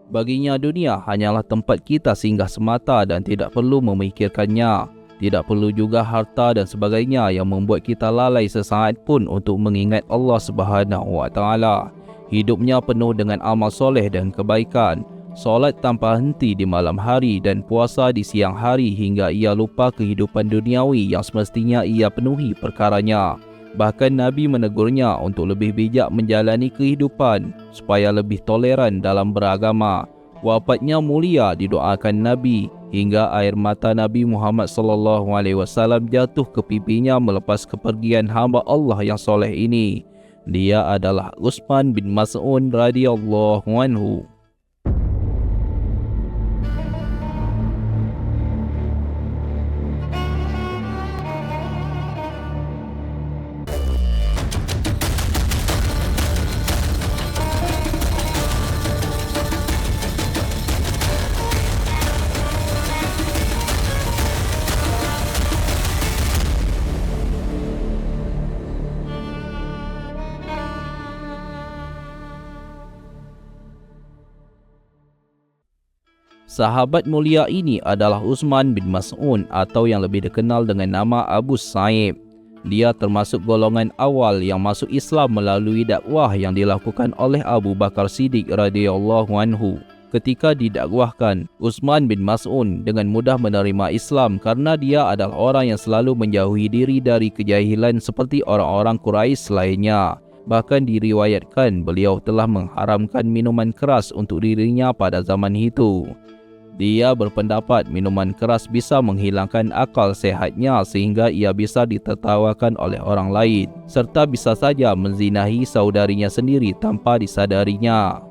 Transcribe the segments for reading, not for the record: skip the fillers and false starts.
Baginya dunia hanyalah tempat kita singgah semata dan tidak perlu memikirkannya. Tidak perlu juga harta dan sebagainya yang membuat kita lalai sesaat pun untuk mengingat Allah Subhanahu wa taala. Hidupnya penuh dengan amal soleh dan kebaikan. Solat tanpa henti di malam hari dan puasa di siang hari hingga ia lupa kehidupan duniawi yang semestinya ia penuhi perkaranya. Bahkan Nabi menegurnya untuk lebih bijak menjalani kehidupan supaya lebih toleran dalam beragama. Wafatnya mulia didoakan Nabi hingga air mata Nabi Muhammad SAW jatuh ke pipinya melepas kepergian hamba Allah yang soleh ini. Dia adalah Utsman bin Mas'un radhiyallahu anhu. Sahabat mulia ini adalah Utsman bin Mas'un atau yang lebih dikenal dengan nama Abu Sa'ib. Dia termasuk golongan awal yang masuk Islam melalui dakwah yang dilakukan oleh Abu Bakar Siddiq radhiyallahu anhu. Ketika didakwahkan, Utsman bin Mas'un dengan mudah menerima Islam karena dia adalah orang yang selalu menjauhi diri dari kejahilan seperti orang-orang Quraisy lainnya. Bahkan diriwayatkan beliau telah mengharamkan minuman keras untuk dirinya pada zaman itu. Dia berpendapat minuman keras bisa menghilangkan akal sehatnya sehingga ia bisa ditertawakan oleh orang lain serta bisa saja menzinahi saudarinya sendiri tanpa disadarinya.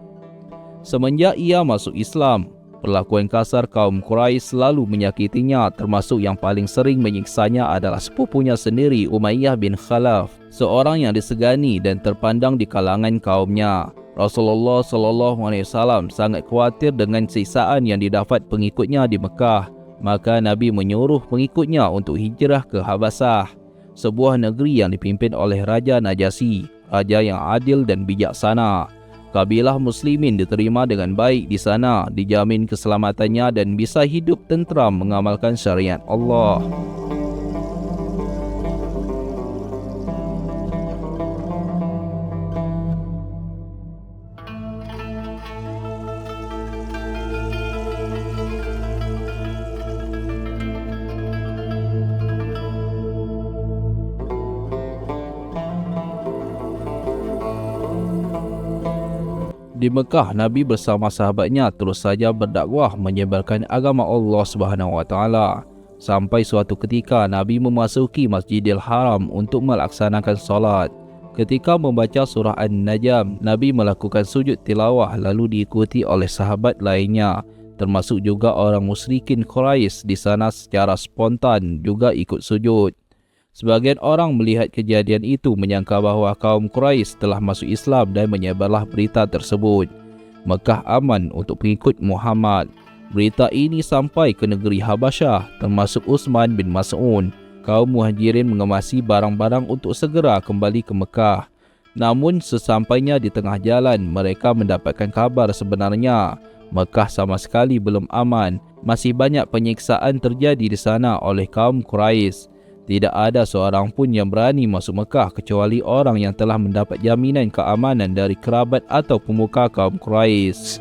Semenjak ia masuk Islam, perlakuan kasar kaum Quraisy selalu menyakitinya, termasuk yang paling sering menyiksanya adalah sepupunya sendiri Umayyah bin Khalaf, seorang yang disegani dan terpandang di kalangan kaumnya. Rasulullah SAW sangat khawatir dengan siksaan yang didapat pengikutnya di Mekah. Maka Nabi menyuruh pengikutnya untuk hijrah ke Habasah, sebuah negeri yang dipimpin oleh Raja Najasyi, raja yang adil dan bijaksana. Kabilah muslimin diterima dengan baik di sana, dijamin keselamatannya dan bisa hidup tentram mengamalkan syariat Allah. Di Mekah, Nabi bersama sahabatnya terus saja berdakwah menyebarkan agama Allah Subhanahu wa taala. Sampai suatu ketika Nabi memasuki Masjidil Haram untuk melaksanakan solat. Ketika membaca surah An-Najm, Nabi melakukan sujud tilawah lalu diikuti oleh sahabat lainnya, termasuk juga orang musyrikin Quraisy di sana secara spontan juga ikut sujud. Sebagian orang melihat kejadian itu menyangka bahawa kaum Quraisy telah masuk Islam dan menyebarlah berita tersebut. Mekah aman untuk pengikut Muhammad. Berita ini sampai ke negeri Habasyah, termasuk Utsman bin Mas'un. Kaum Muhajirin mengemasi barang-barang untuk segera kembali ke Mekah. Namun sesampainya di tengah jalan, mereka mendapatkan kabar sebenarnya Mekah sama sekali belum aman. Masih banyak penyiksaan terjadi di sana oleh kaum Quraisy. Tidak ada seorang pun yang berani masuk Mekah kecuali orang yang telah mendapat jaminan keamanan dari kerabat atau pemuka kaum Quraisy.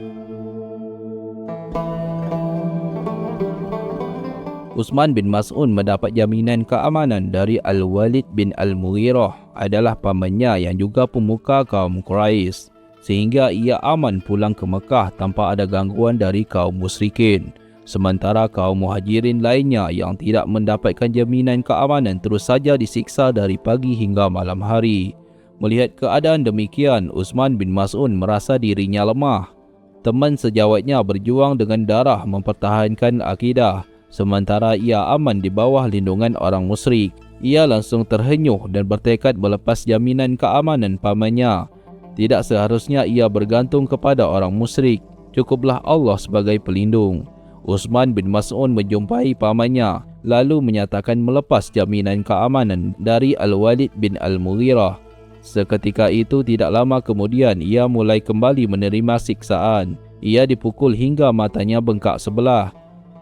Utsman bin Mas'un mendapat jaminan keamanan dari Al-Walid bin Al-Mughirah, adalah pamannya yang juga pemuka kaum Quraisy, sehingga ia aman pulang ke Mekah tanpa ada gangguan dari kaum musyrikin. Sementara kaum Muhajirin lainnya yang tidak mendapatkan jaminan keamanan terus saja disiksa dari pagi hingga malam hari. Melihat keadaan demikian, Utsman bin Mas'un merasa dirinya lemah. Teman sejawatnya berjuang dengan darah mempertahankan akidah, sementara ia aman di bawah lindungan orang musyrik. Ia langsung terhenyuh dan bertekad melepas jaminan keamanan pamannya. Tidak seharusnya ia bergantung kepada orang musyrik. Cukuplah Allah sebagai pelindung. Utsman bin Mas'un menjumpai pamannya lalu menyatakan melepas jaminan keamanan dari Al-Walid bin Al-Mughirah. Seketika itu tidak lama kemudian ia mulai kembali menerima siksaan. Ia dipukul hingga matanya bengkak sebelah.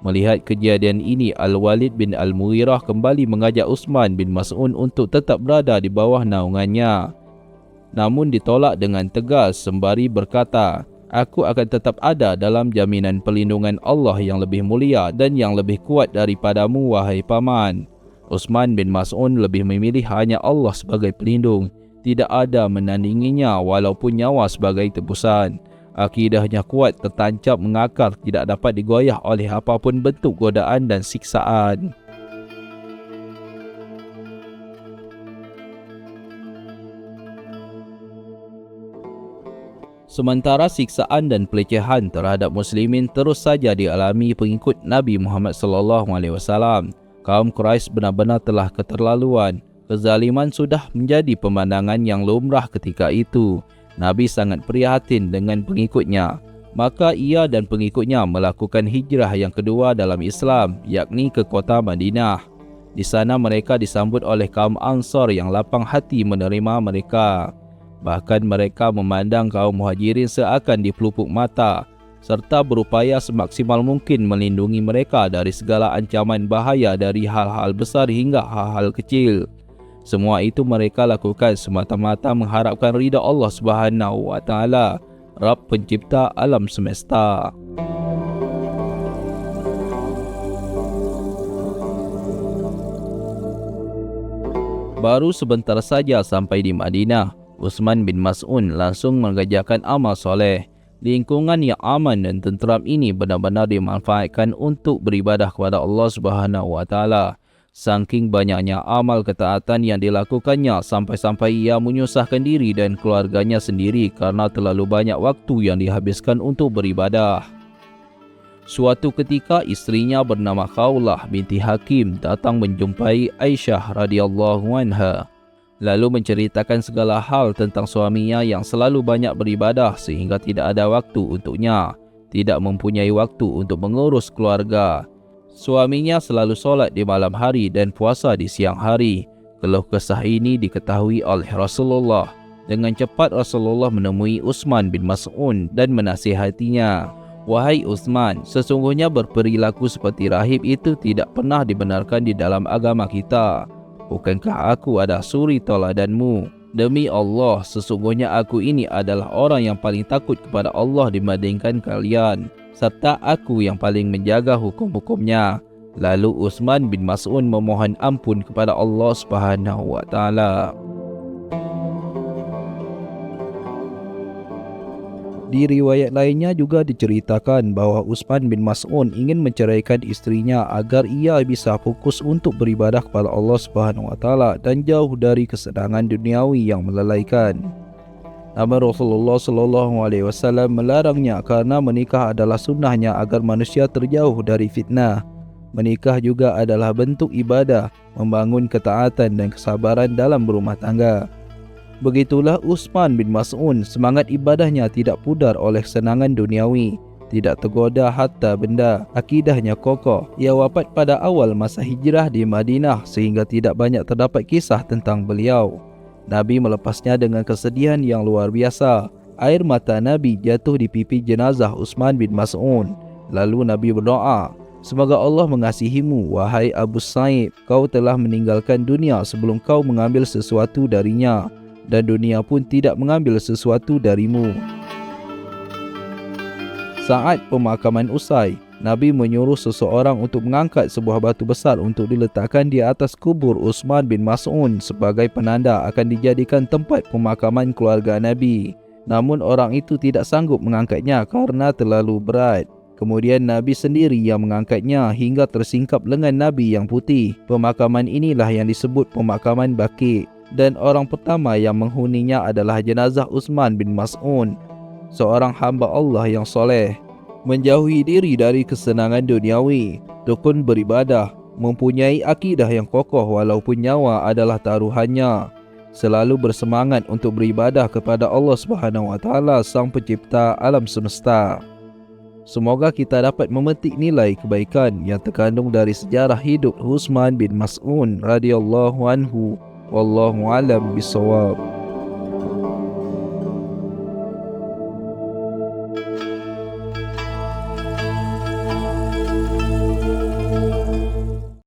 Melihat kejadian ini, Al-Walid bin Al-Mughirah kembali mengajak Uthman bin Mas'un untuk tetap berada di bawah naungannya. Namun ditolak dengan tegas sembari berkata, "Aku akan tetap ada dalam jaminan perlindungan Allah yang lebih mulia dan yang lebih kuat daripadamu, wahai paman." Uthman bin Mas'un lebih memilih hanya Allah sebagai pelindung. Tidak ada menandinginya walaupun nyawa sebagai tebusan. Akidahnya kuat, tertancap mengakar, tidak dapat digoyah oleh apapun bentuk godaan dan siksaan. Sementara siksaan dan pelecehan terhadap muslimin terus saja dialami pengikut Nabi Muhammad SAW. Kaum Quraisy benar-benar telah keterlaluan. Kezaliman sudah menjadi pemandangan yang lumrah ketika itu. Nabi sangat prihatin dengan pengikutnya. Maka ia dan pengikutnya melakukan hijrah yang kedua dalam Islam, yakni ke kota Madinah. Di sana mereka disambut oleh kaum Ansar yang lapang hati menerima mereka. Bahkan mereka memandang kaum Muhajirin seakan dipelupuk mata, serta berupaya semaksimal mungkin melindungi mereka dari segala ancaman bahaya dari hal-hal besar hingga hal-hal kecil. Semua itu mereka lakukan semata-mata mengharapkan ridha Allah Subhanahu wa Ta'ala, Rabb pencipta alam semesta. Baru sebentar saja sampai di Madinah, Uthman bin Mas'un langsung mengerjakan amal soleh. Lingkungan yang aman dan tenteram ini benar-benar dimanfaatkan untuk beribadah kepada Allah Subhanahu wa Ta'ala. Saking banyaknya amal ketaatan yang dilakukannya sampai-sampai ia menyusahkan diri dan keluarganya sendiri karena terlalu banyak waktu yang dihabiskan untuk beribadah. Suatu ketika istrinya bernama Khawlah binti Hakim datang menjumpai Aisyah radhiyallahu anha. Lalu menceritakan segala hal tentang suaminya yang selalu banyak beribadah sehingga tidak ada waktu untuknya, tidak mempunyai waktu untuk mengurus keluarga. Suaminya selalu solat di malam hari dan puasa di siang hari. Keluh kesah ini diketahui oleh Rasulullah. Dengan cepat Rasulullah menemui Uthman bin Mas'un dan menasihatinya. "Wahai Uthman, sesungguhnya berperilaku seperti rahib itu tidak pernah dibenarkan di dalam agama kita. Bukankah aku ada suri tauladanmu? Demi Allah, sesungguhnya aku ini adalah orang yang paling takut kepada Allah dibandingkan kalian, serta aku yang paling menjaga hukum-hukumnya." Lalu Uthman bin Mas'un memohon ampun kepada Allah Subhanahu wa Ta'ala. Di riwayat lainnya juga diceritakan bahawa Uthman bin Mas'un ingin menceraikan istrinya agar ia bisa fokus untuk beribadah kepada Allah Subhanahu wa Ta'ala dan jauh dari kesenangan duniawi yang melalaikan. Namun Rasulullah SAW melarangnya karena menikah adalah sunnahnya agar manusia terjauh dari fitnah. Menikah juga adalah bentuk ibadah, membangun ketaatan dan kesabaran dalam berumah tangga. Begitulah Uthman bin Mas'un, semangat ibadahnya tidak pudar oleh kesenangan duniawi, tidak tergoda harta benda, akidahnya kokoh. Ia wafat pada awal masa hijrah di Madinah sehingga tidak banyak terdapat kisah tentang beliau. Nabi melepasnya dengan kesedihan yang luar biasa. Air mata Nabi jatuh di pipi jenazah Uthman bin Mas'un. Lalu Nabi berdoa, "Semoga Allah mengasihimu, wahai Abu Sa'id. Kau telah meninggalkan dunia sebelum kau mengambil sesuatu darinya, dan dunia pun tidak mengambil sesuatu darimu." Saat pemakaman usai, Nabi menyuruh seseorang untuk mengangkat sebuah batu besar untuk diletakkan di atas kubur Uthman bin Mas'un sebagai penanda akan dijadikan tempat pemakaman keluarga Nabi. Namun orang itu tidak sanggup mengangkatnya karena terlalu berat. Kemudian Nabi sendiri yang mengangkatnya hingga tersingkap lengan Nabi yang putih. Pemakaman inilah yang disebut pemakaman Baqi'. Dan orang pertama yang menghuninya adalah jenazah Uthman bin Mas'un, seorang hamba Allah yang soleh, menjauhi diri dari kesenangan duniawi, tekun beribadah, mempunyai akidah yang kokoh walaupun nyawa adalah taruhannya, selalu bersemangat untuk beribadah kepada Allah Subhanahu wa Ta'ala, Sang Pencipta alam semesta. Semoga kita dapat memetik nilai kebaikan yang terkandung dari sejarah hidup Uthman bin Mas'un radhiyallahu anhu. Wallahu a'lam bishawab.